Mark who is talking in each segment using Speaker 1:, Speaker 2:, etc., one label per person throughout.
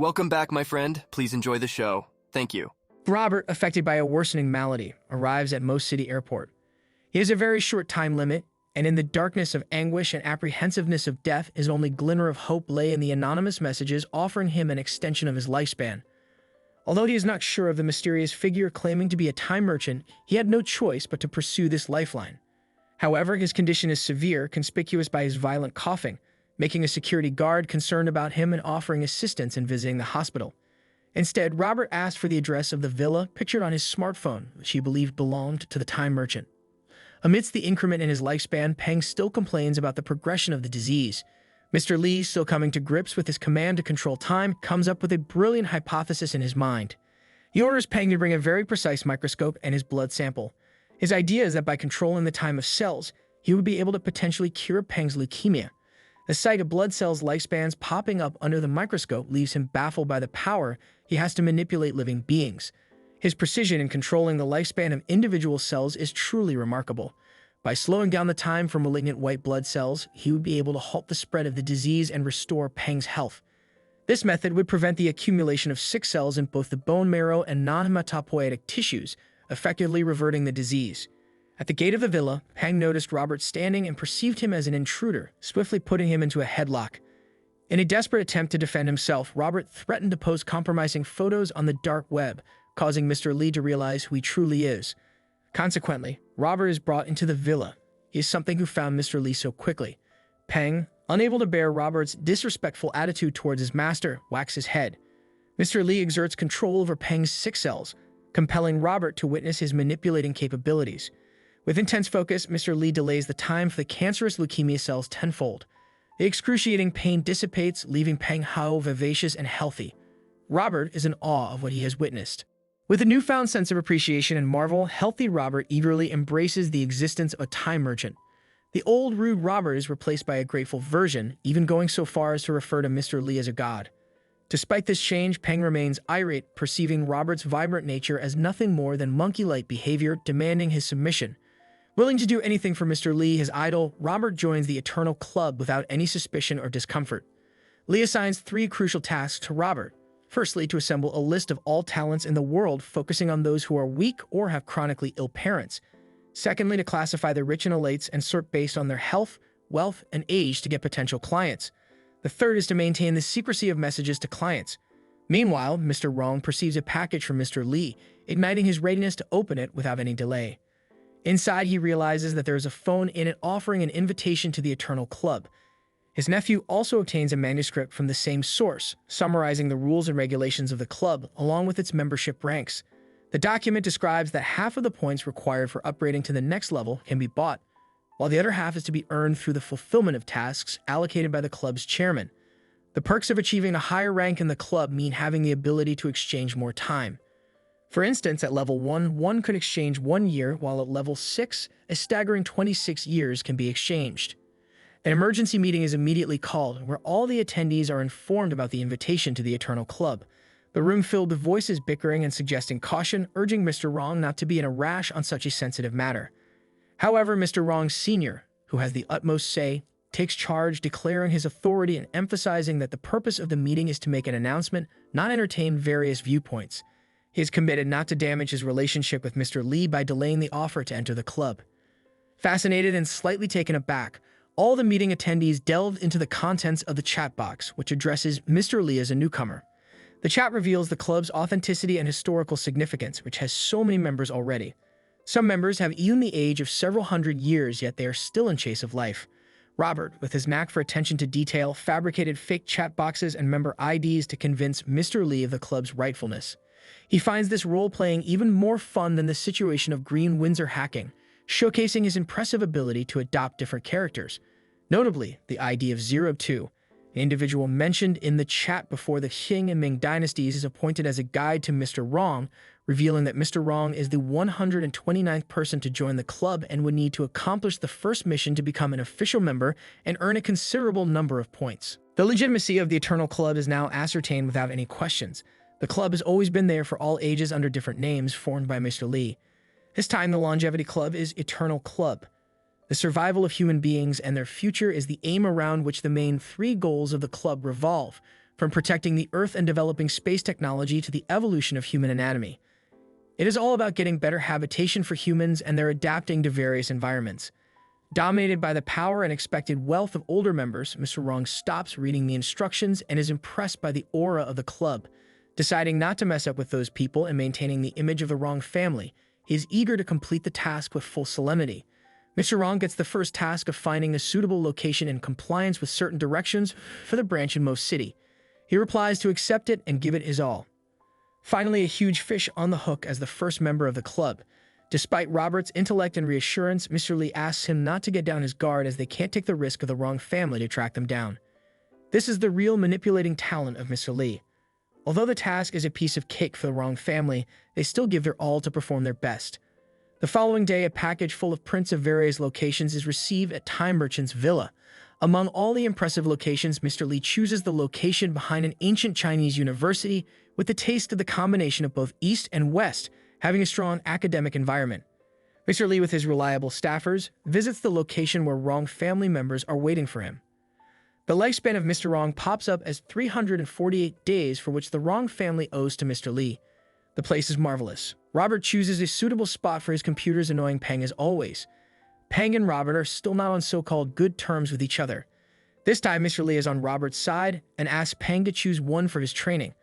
Speaker 1: Welcome back, my friend. Please enjoy the show. Thank you.
Speaker 2: Robert, affected by a worsening malady, arrives at Most City Airport. He has a very short time limit, and in the darkness of anguish and apprehensiveness of death, his only glimmer of hope lay in the anonymous messages offering him an extension of his lifespan. Although he is not sure of the mysterious figure claiming to be a time merchant, he had no choice but to pursue this lifeline. However, his condition is severe, conspicuous by his violent coughing, making a security guard concerned about him and offering assistance in visiting the hospital. Instead, Robert asked for the address of the villa pictured on his smartphone, which he believed belonged to the time merchant. Amidst the increment in his lifespan, Peng still complains about the progression of the disease. Mr. Lee, still coming to grips with his command to control time, comes up with a brilliant hypothesis in his mind. He orders Peng to bring a very precise microscope and his blood sample. His idea is that by controlling the time of cells, he would be able to potentially cure Peng's leukemia. The sight of blood cells' lifespans popping up under the microscope leaves him baffled by the power he has to manipulate living beings. His precision in controlling the lifespan of individual cells is truly remarkable. By slowing down the time for malignant white blood cells, he would be able to halt the spread of the disease and restore Peng's health. This method would prevent the accumulation of sick cells in both the bone marrow and non-hematopoietic tissues, effectively reverting the disease. At the gate of the villa, Peng noticed Robert standing and perceived him as an intruder, swiftly putting him into a headlock. In a desperate attempt to defend himself, Robert threatened to post compromising photos on the dark web, causing Mr. Lee to realize who he truly is. Consequently, Robert is brought into the villa. He is something who found Mr. Lee so quickly. Peng, unable to bear Robert's disrespectful attitude towards his master, whacks his head. Mr. Lee exerts control over Peng's sick cells, compelling Robert to witness his manipulating capabilities. With intense focus, Mr. Lee delays the time for the cancerous leukemia cells tenfold. The excruciating pain dissipates, leaving Peng Hao vivacious and healthy. Robert is in awe of what he has witnessed. With a newfound sense of appreciation and marvel, healthy Robert eagerly embraces the existence of a time merchant. The old, rude Robert is replaced by a grateful version, even going so far as to refer to Mr. Lee as a god. Despite this change, Peng remains irate, perceiving Robert's vibrant nature as nothing more than monkey-like behavior demanding his submission. Willing to do anything for Mr. Lee, his idol, Robert joins the Eternal Club without any suspicion or discomfort. Lee assigns 3 crucial tasks to Robert. Firstly, to assemble a list of all talents in the world, focusing on those who are weak or have chronically ill parents. Secondly, to classify the rich and elites and sort based on their health, wealth, and age to get potential clients. The third is to maintain the secrecy of messages to clients. Meanwhile, Mr. Wrong perceives a package from Mr. Lee, igniting his readiness to open it without any delay. Inside, he realizes that there is a phone in it offering an invitation to the Eternal Club. His nephew also obtains a manuscript from the same source, summarizing the rules and regulations of the club, along with its membership ranks. The document describes that half of the points required for upgrading to the next level can be bought, while the other half is to be earned through the fulfillment of tasks allocated by the club's chairman. The perks of achieving a higher rank in the club mean having the ability to exchange more time. For instance, at level 1, one could exchange 1 year, while at level 6, a staggering 26 years can be exchanged. An emergency meeting is immediately called, where all the attendees are informed about the invitation to the Eternal Club. The room filled with voices bickering and suggesting caution, urging Mr. Wrong not to be in a rash on such a sensitive matter. However, Mr. Wrong Sr., who has the utmost say, takes charge, declaring his authority and emphasizing that the purpose of the meeting is to make an announcement, not entertain various viewpoints. He is committed not to damage his relationship with Mr. Lee by delaying the offer to enter the club. Fascinated and slightly taken aback, all the meeting attendees delved into the contents of the chat box, which addresses Mr. Lee as a newcomer. The chat reveals the club's authenticity and historical significance, which has so many members already. Some members have even the age of several hundred years, yet they are still in chase of life. Robert, with his knack for attention to detail, fabricated fake chat boxes and member IDs to convince Mr. Lee of the club's rightfulness. He finds this role-playing even more fun than the situation of Green Windsor hacking, showcasing his impressive ability to adopt different characters. Notably, the ID of 02, an individual mentioned in the chat before the Qing and Ming dynasties, is appointed as a guide to Mr. Wrong, revealing that Mr. Wrong is the 129th person to join the club and would need to accomplish the first mission to become an official member and earn a considerable number of points. The legitimacy of the Eternal Club is now ascertained without any questions. The club has always been there for all ages under different names formed by Mr. Lee. This time, the Longevity Club is Eternal Club. The survival of human beings and their future is the aim around which the main 3 goals of the club revolve, from protecting the Earth and developing space technology to the evolution of human anatomy. It is all about getting better habitation for humans and their adapting to various environments. Dominated by the power and expected wealth of older members, Mr. Wrong stops reading the instructions and is impressed by the aura of the club. Deciding not to mess up with those people and maintaining the image of the Wrong family, he is eager to complete the task with full solemnity. Mr. Wrong gets the first task of finding a suitable location in compliance with certain directions for the branch in most city. He replies to accept it and give it his all. Finally, a huge fish on the hook as the first member of the club. Despite Robert's intellect and reassurance, Mr. Lee asks him not to get down his guard as they can't take the risk of the Wrong family to track them down. This is the real manipulating talent of Mr. Lee. Although the task is a piece of cake for the Wrong family, they still give their all to perform their best. The following day, a package full of prints of various locations is received at Time Merchant's villa. Among all the impressive locations, Mr. Lee chooses the location behind an ancient Chinese university with the taste of the combination of both East and West, having a strong academic environment. Mr. Lee, with his reliable staffers, visits the location where Wrong family members are waiting for him. The lifespan of Mr. Wrong pops up as 348 days, for which the Wrong family owes to Mr. Lee. The place is marvelous. Robert chooses a suitable spot for his computer's annoying Peng as always. Peng and Robert are still not on so-called good terms with each other. This time, Mr. Lee is on Robert's side and asks Peng to choose one for his training.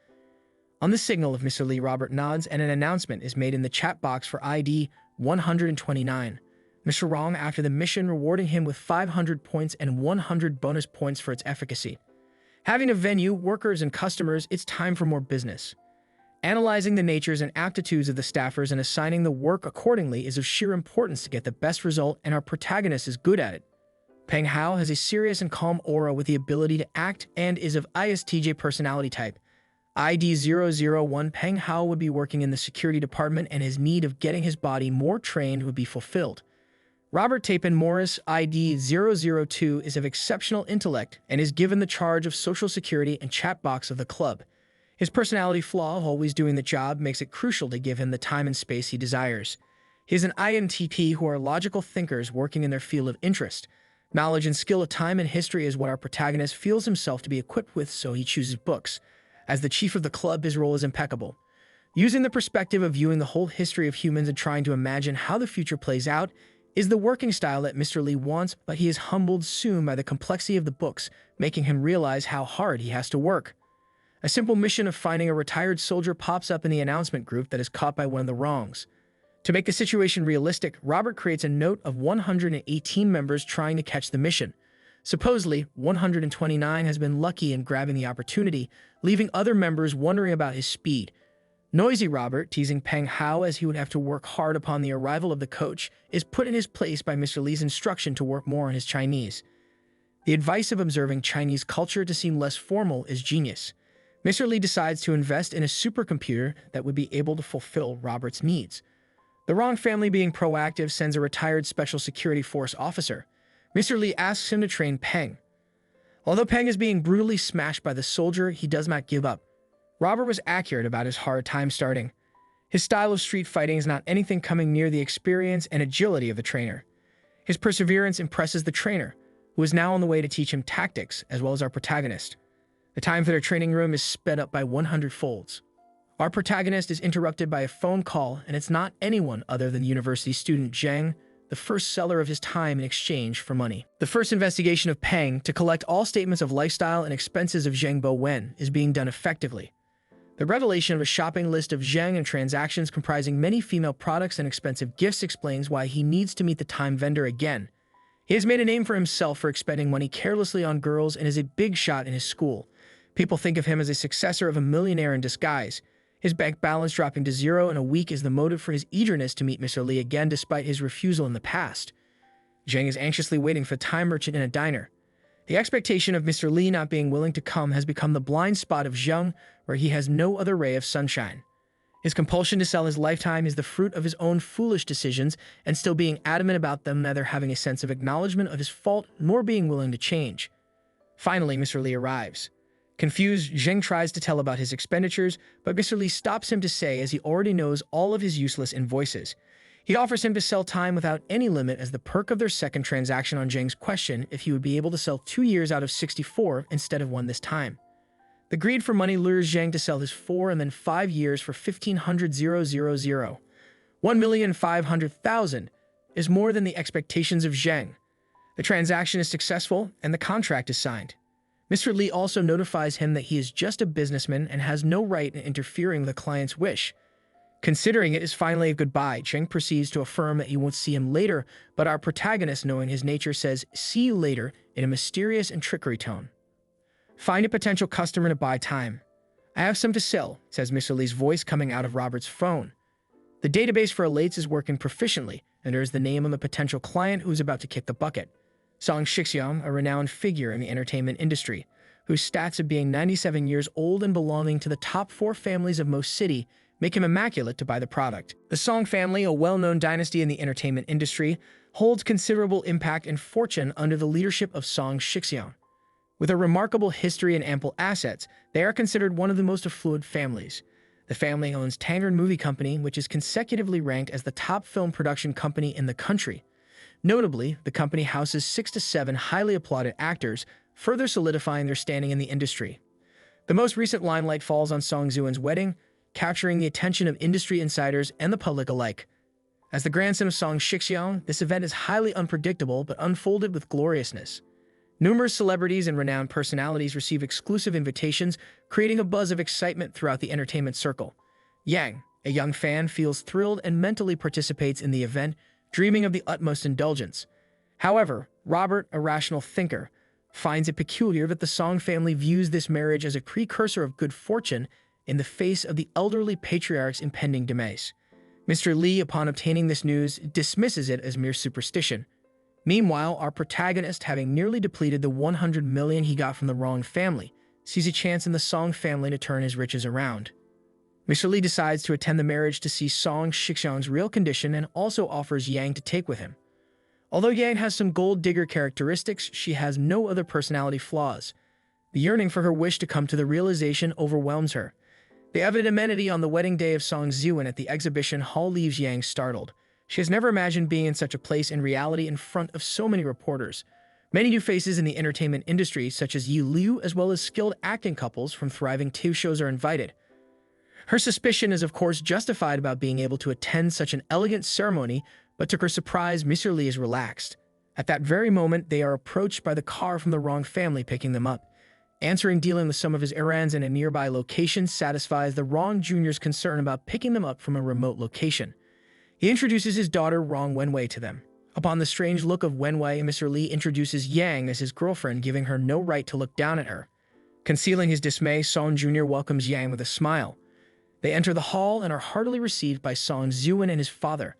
Speaker 2: On the signal of Mr. Lee, Robert nods and an announcement is made in the chat box for ID 129. Mr. Wrong after the mission, rewarding him with 500 points and 100 bonus points for its efficacy. Having a venue, workers, and customers, it's time for more business. Analyzing the natures and aptitudes of the staffers and assigning the work accordingly is of sheer importance to get the best result, and our protagonist is good at it. Peng Hao has a serious and calm aura with the ability to act and is of ISTJ personality type. ID 001 Peng Hao would be working in the security department, and his need of getting his body more trained would be fulfilled. Robert Tapin Morris, ID 002, is of exceptional intellect and is given the charge of social security and chat box of the club. His personality flaw of always doing the job makes it crucial to give him the time and space he desires. He is an INTP who are logical thinkers working in their field of interest. Knowledge and skill of time and history is what our protagonist feels himself to be equipped with, so he chooses books. As the chief of the club, his role is impeccable. Using the perspective of viewing the whole history of humans and trying to imagine how the future plays out is the working style that Mr. Lee wants, but he is humbled soon by the complexity of the books, making him realize how hard he has to work. A simple mission of finding a retired soldier pops up in the announcement group that is caught by one of the Wrongs. To make the situation realistic, Robert creates a note of 118 members trying to catch the mission. Supposedly, 129 has been lucky in grabbing the opportunity, leaving other members wondering about his speed. Noisy Robert, teasing Peng Hao as he would have to work hard upon the arrival of the coach, is put in his place by Mr. Lee's instruction to work more on his Chinese. The advice of observing Chinese culture to seem less formal is genius. Mr. Lee decides to invest in a supercomputer that would be able to fulfill Robert's needs. The Wrong family, being proactive, sends a retired Special Security Force officer. Mr. Lee asks him to train Peng. Although Peng is being brutally smashed by the soldier, he does not give up. Robert was accurate about his hard time starting. His style of street fighting is not anything coming near the experience and agility of the trainer. His perseverance impresses the trainer, who is now on the way to teach him tactics, as well as our protagonist. The time for their training room is sped up by 100 folds. Our protagonist is interrupted by a phone call, and it's not anyone other than university student Zhang, the first seller of his time in exchange for money. The first investigation of Peng to collect all statements of lifestyle and expenses of Zhang Bowen is being done effectively. The revelation of a shopping list of Zhang and transactions comprising many female products and expensive gifts explains why he needs to meet the time vendor again. He has made a name for himself for expending money carelessly on girls and is a big shot in his school. People think of him as a successor of a millionaire in disguise. His bank balance dropping to zero in a week is the motive for his eagerness to meet Mr. Lee again despite his refusal in the past. Zhang is anxiously waiting for the time merchant in a diner. The expectation of Mr. Lee not being willing to come has become the blind spot of Zhang, where he has no other ray of sunshine. His compulsion to sell his lifetime is the fruit of his own foolish decisions, and still being adamant about them, neither having a sense of acknowledgement of his fault nor being willing to change. Finally, Mr. Lee arrives. Confused, Zhang tries to tell about his expenditures, but Mr. Lee stops him to say as he already knows all of his useless invoices. He offers him to sell time without any limit as the perk of their second transaction on Zhang's question if he would be able to sell 2 years out of 64 instead of 1 this time. The greed for money lures Zhang to sell his 4 and then 5 years for 1,500,000. 1,500,000 is more than the expectations of Zhang. The transaction is successful and the contract is signed. Mr. Li also notifies him that he is just a businessman and has no right in interfering with a client's wish. Considering it is finally a goodbye, Cheng proceeds to affirm that he won't see him later, but our protagonist, knowing his nature, says, "See you later," in a mysterious and trickery tone. "Find a potential customer to buy time. I have some to sell," says Mr. Li's voice coming out of Robert's phone. The database for Elates is working proficiently, and there is the name of a potential client who is about to kick the bucket. Song Shixiang, a renowned figure in the entertainment industry, whose stats of being 97 years old and belonging to the top 4 families of most city, make him immaculate to buy the product. The Song family, a well-known dynasty in the entertainment industry, holds considerable impact and fortune under the leadership of Song Shixiang. With a remarkable history and ample assets, they are considered one of the most affluent families. The family owns Tanger Movie Company, which is consecutively ranked as the top film production company in the country. Notably, the company houses 6 to 7 highly applauded actors, further solidifying their standing in the industry. The most recent limelight falls on Song Zuen's wedding, capturing the attention of industry insiders and the public alike. As the grandson of Song Shixiang, this event is highly unpredictable but unfolded with gloriousness. Numerous celebrities and renowned personalities receive exclusive invitations, creating a buzz of excitement throughout the entertainment circle. Yang, a young fan, feels thrilled and mentally participates in the event, dreaming of the utmost indulgence. However, Robert, a rational thinker, finds it peculiar that the Song family views this marriage as a precursor of good fortune in the face of the elderly patriarch's impending demise. Mr. Li, upon obtaining this news, dismisses it as mere superstition. Meanwhile, our protagonist, having nearly depleted the 100 million he got from the wrong family, sees a chance in the Song family to turn his riches around. Mr. Li decides to attend the marriage to see Song Shixiang's real condition and also offers Yang to take with him. Although Yang has some gold digger characteristics, she has no other personality flaws. The yearning for her wish to come to the realization overwhelms her. The evident amenity on the wedding day of Song Zuen at the exhibition hall leaves Yang startled. She has never imagined being in such a place in reality in front of so many reporters. Many new faces in the entertainment industry, such as Yi Liu, as well as skilled acting couples from thriving TV shows, are invited. Her suspicion is of course justified about being able to attend such an elegant ceremony, but to her surprise, Mr. Li is relaxed. At that very moment, they are approached by the car from the wrong family picking them up. Answering dealing with some of his errands in a nearby location satisfies the wrong junior's concern about picking them up from a remote location. He introduces his daughter Rong Wenwei to them. Upon the strange look of Wenwei, Mr. Li introduces Yang as his girlfriend, giving her no right to look down at her. Concealing his dismay, Song Jr. welcomes Yang with a smile. They enter the hall and are heartily received by Song Zuen and his father.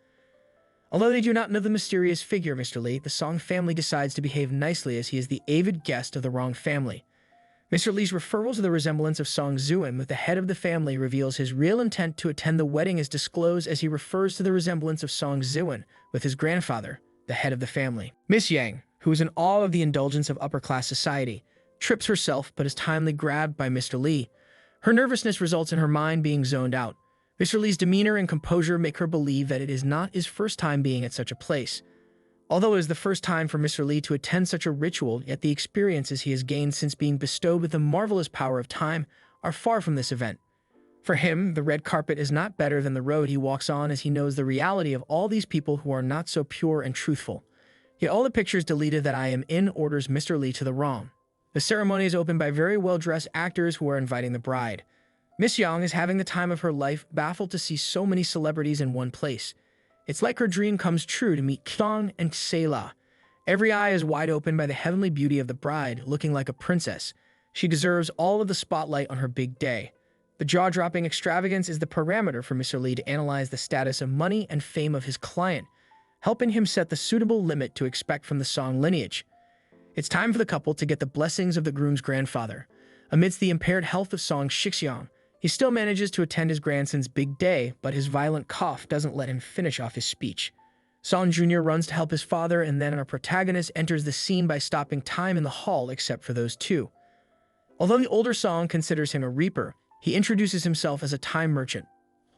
Speaker 2: Although they do not know the mysterious figure of Mr. Li, the Song family decides to behave nicely as he is the avid guest of the wrong family. Mr. Li's referral to the resemblance of Song Zuen with the head of the family reveals his real intent to attend the wedding is disclosed as he refers to the resemblance of Song Zuen with his grandfather, the head of the family. Miss Yang, who is in awe of the indulgence of upper-class society, trips herself but is timely grabbed by Mr. Li. Her nervousness results in her mind being zoned out. Mr. Li's demeanor and composure make her believe that it is not his first time being at such a place. Although it is the first time for Mr. Li to attend such a ritual, yet the experiences he has gained since being bestowed with the marvelous power of time are far from this event. For him, the red carpet is not better than the road he walks on, as he knows the reality of all these people who are not so pure and truthful. Yet all the pictures deleted that I am in orders Mr. Li to the wrong. The ceremony is opened by very well-dressed actors who are inviting the bride. Miss Yang is having the time of her life, baffled to see so many celebrities in one place. It's like her dream comes true to meet Kang and Seila. Every eye is wide open by the heavenly beauty of the bride, looking like a princess. She deserves all of the spotlight on her big day. The jaw-dropping extravagance is the parameter for Mr. Li to analyze the status of money and fame of his client, helping him set the suitable limit to expect from the Song lineage. It's time for the couple to get the blessings of the groom's grandfather. Amidst the impaired health of Song Shixiang, he still manages to attend his grandson's big day, but his violent cough doesn't let him finish off his speech. Song Jr. runs to help his father, and then our protagonist enters the scene by stopping time in the hall except for those two. Although the older Song considers him a reaper, he introduces himself as a time merchant.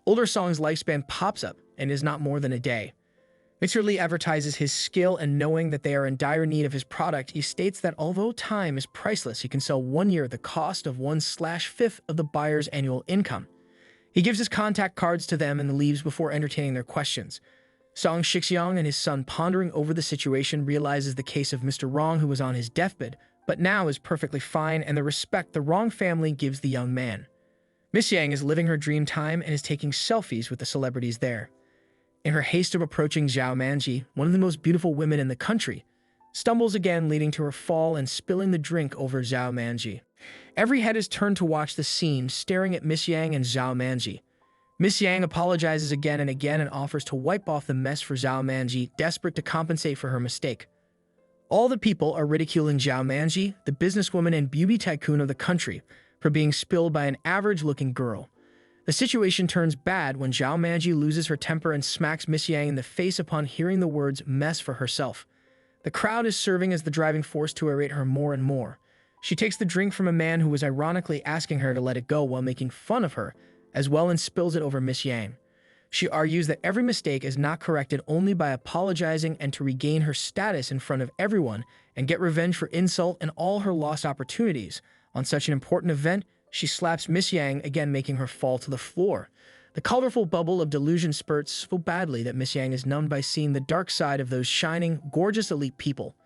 Speaker 2: Older Song's lifespan pops up and is not more than a day. Mr. Lee advertises his skill, and knowing that they are in dire need of his product, he states that although time is priceless, he can sell 1 year at the cost of 1/5 of the buyer's annual income. He gives his contact cards to them and leaves before entertaining their questions. Song Shixiang and his son, pondering over the situation, realizes the case of Mr. Wrong, who was on his deathbed, but now is perfectly fine, and the respect the Wrong family gives the young man. Miss Yang is living her dream time and is taking selfies with the celebrities there. In her haste of approaching Zhao Manji, one of the most beautiful women in the country, stumbles again, leading to her fall and spilling the drink over Zhao Manji. Every head is turned to watch the scene, staring at Miss Yang and Zhao Manji. Miss Yang apologizes again and offers to wipe off the mess for Zhao Manji, desperate to compensate for her mistake. All the people are ridiculing Zhao Manji, the businesswoman and beauty tycoon of the country, for being spilled by an average-looking girl. The situation turns bad when Zhao Manji loses her temper and smacks Miss Yang in the face upon hearing the words "mess" for herself. The crowd is serving as the driving force to irate her more and more. She takes the drink from a man who was ironically asking her to let it go while making fun of her, as well, and spills it over Miss Yang. She argues that every mistake is not corrected only by apologizing, and to regain her status in front of everyone and get revenge for insult and all her lost opportunities. On such an important event, she slaps Miss Yang again, making her fall to the floor. The colorful bubble of delusion spurts so badly that Miss Yang is numbed by seeing the dark side of those shining, gorgeous elite people.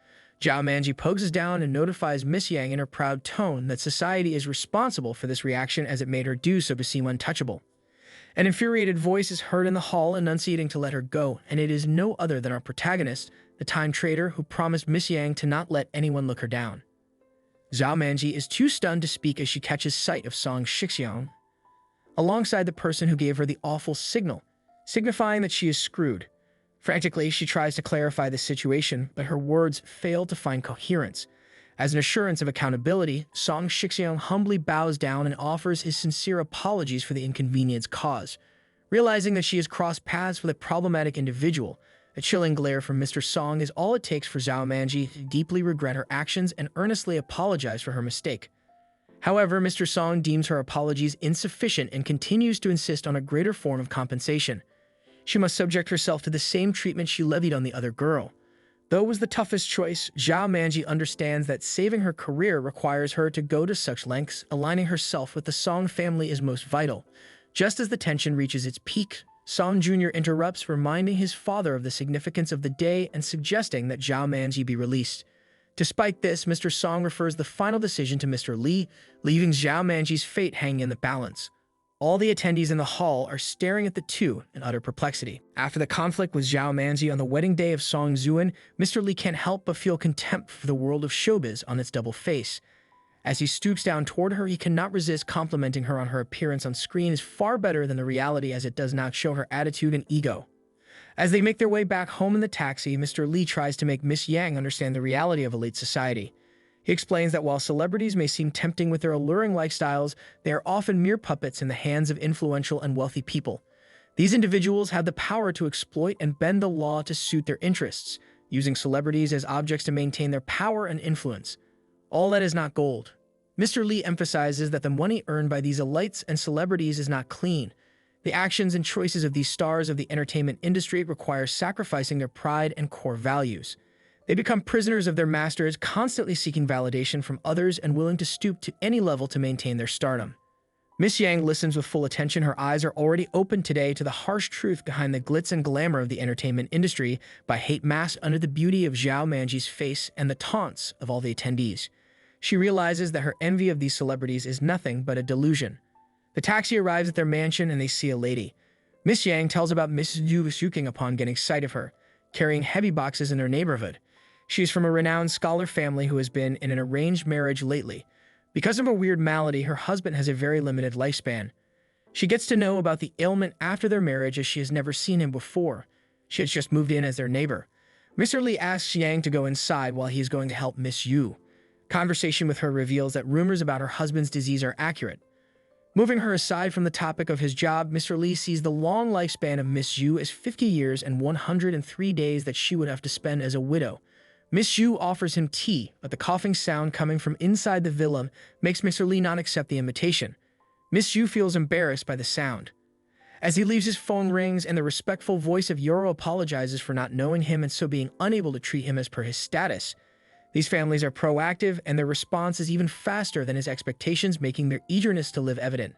Speaker 2: Zhao Manji pokes down and notifies Miss Yang in her proud tone that society is responsible for this reaction, as it made her do so to seem untouchable. An infuriated voice is heard in the hall enunciating to let her go, and it is no other than our protagonist, the time trader, who promised Miss Yang to not let anyone look her down. Zhao Manji is too stunned to speak as she catches sight of Song Shixiang alongside the person who gave her the awful signal, signifying that she is screwed. Frantically, she tries to clarify the situation, but her words fail to find coherence. As an assurance of accountability, Song Shixiang humbly bows down and offers his sincere apologies for the inconvenience caused. Realizing that she has crossed paths with a problematic individual, a chilling glare from Mr. Song is all it takes for Zhao Manji to deeply regret her actions and earnestly apologize for her mistake. However, Mr. Song deems her apologies insufficient and continues to insist on a greater form of compensation. She must subject herself to the same treatment she levied on the other girl. Though it was the toughest choice, Zhao Manji understands that saving her career requires her to go to such lengths. Aligning herself with the Song family is most vital. Just as the tension reaches its peak, Song Jr. interrupts, reminding his father of the significance of the day and suggesting that Zhao Manji be released. Despite this, Mr. Song refers the final decision to Mr. Lee, leaving Zhao Manji's fate hanging in the balance. All the attendees in the hall are staring at the two in utter perplexity. After the conflict with Zhao Manji on the wedding day of Song Zuan, Mr. Lee can't help but feel contempt for the world of showbiz on its double face. As he stoops down toward her, he cannot resist complimenting her on her appearance on screen is far better than the reality, as it does not show her attitude and ego. As they make their way back home in the taxi, Mr. Lee tries to make Miss Yang understand the reality of elite society. He explains that while celebrities may seem tempting with their alluring lifestyles, they are often mere puppets in the hands of influential and wealthy people. These individuals have the power to exploit and bend the law to suit their interests, using celebrities as objects to maintain their power and influence. All that is not gold. Mr. Lee emphasizes that the money earned by these elites and celebrities is not clean. The actions and choices of these stars of the entertainment industry require sacrificing their pride and core values. They become prisoners of their masters, constantly seeking validation from others and willing to stoop to any level to maintain their stardom. Miss Yang listens with full attention. Her eyes are already open today to the harsh truth behind the glitz and glamour of the entertainment industry, by hate masked under the beauty of Zhao Manji's face and the taunts of all the attendees. She realizes that her envy of these celebrities is nothing but a delusion. The taxi arrives at their mansion and they see a lady. Miss Yang tells about Mrs. Yu puking upon getting sight of her, carrying heavy boxes in their neighborhood. She is from a renowned scholar family who has been in an arranged marriage lately. Because of a weird malady, her husband has a very limited lifespan. She gets to know about the ailment after their marriage, as she has never seen him before. She has just moved in as their neighbor. Mr. Lee asks Yang to go inside while he is going to help Miss Yu. Conversation with her reveals that rumors about her husband's disease are accurate. Moving her aside from the topic of his job, Mr. Lee sees the long lifespan of Miss Yu as 50 years and 103 days that she would have to spend as a widow. Miss Yu offers him tea, but the coughing sound coming from inside the villa makes Mr. Lee not accept the invitation. Miss Yu feels embarrassed by the sound. As he leaves, his phone rings, and the respectful voice of Yoro apologizes for not knowing him and so being unable to treat him as per his status. These families are proactive, and their response is even faster than his expectations, making their eagerness to live evident.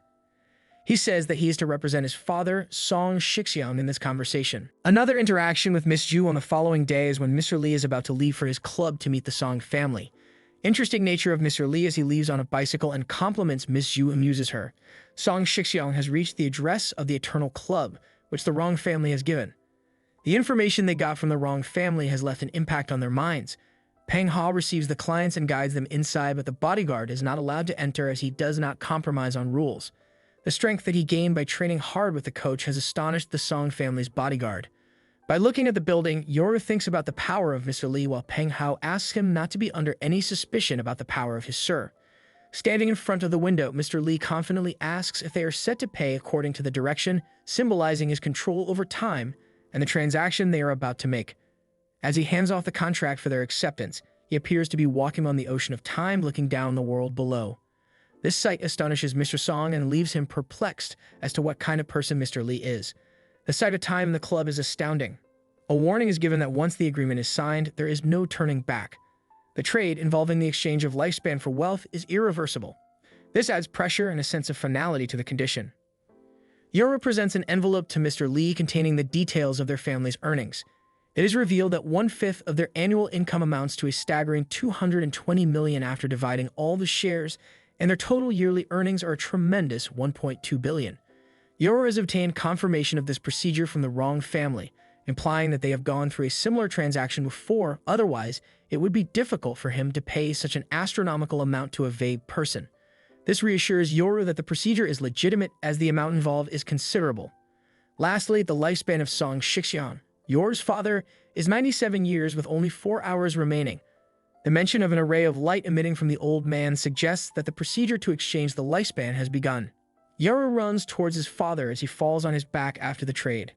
Speaker 2: He says that he is to represent his father, Song Shixiang, in this conversation. Another interaction with Miss Ju on the following day is when Mr. Lee is about to leave for his club to meet the Song family. Interesting nature of Mr. Lee as he leaves on a bicycle and compliments Miss Ju amuses her. Song Shixiang has reached the address of the Eternal Club, which the wrong family has given. The information they got from the wrong family has left an impact on their minds. Peng Ha receives the clients and guides them inside, but the bodyguard is not allowed to enter as he does not compromise on rules. The strength that he gained by training hard with the coach has astonished the Song family's bodyguard. By looking at the building, Yoru thinks about the power of Mr. Lee while Peng Hao asks him not to be under any suspicion about the power of his sir. Standing in front of the window, Mr. Lee confidently asks if they are set to pay according to the direction, symbolizing his control over time and the transaction they are about to make. As he hands off the contract for their acceptance, he appears to be walking on the ocean of time, looking down the world below. This sight astonishes Mr. Song and leaves him perplexed as to what kind of person Mr. Lee is. The sight of time in the club is astounding. A warning is given that once the agreement is signed, there is no turning back. The trade, involving the exchange of lifespan for wealth, is irreversible. This adds pressure and a sense of finality to the condition. Yoru presents an envelope to Mr. Lee containing the details of their family's earnings. It is revealed that 1/5 of their annual income amounts to a staggering 220 million after dividing all the shares, and their total yearly earnings are a tremendous 1.2 billion. Yoru has obtained confirmation of this procedure from the wrong family, implying that they have gone through a similar transaction before. Otherwise, it would be difficult for him to pay such an astronomical amount to a vague person. This reassures Yoru that the procedure is legitimate as the amount involved is considerable. Lastly, the lifespan of Song Shixiang, Yoru's father, is 97 years with only 4 hours remaining. The mention of an array of light emitting from the old man suggests that the procedure to exchange the lifespan has begun. Yoru runs towards his father as he falls on his back after the trade.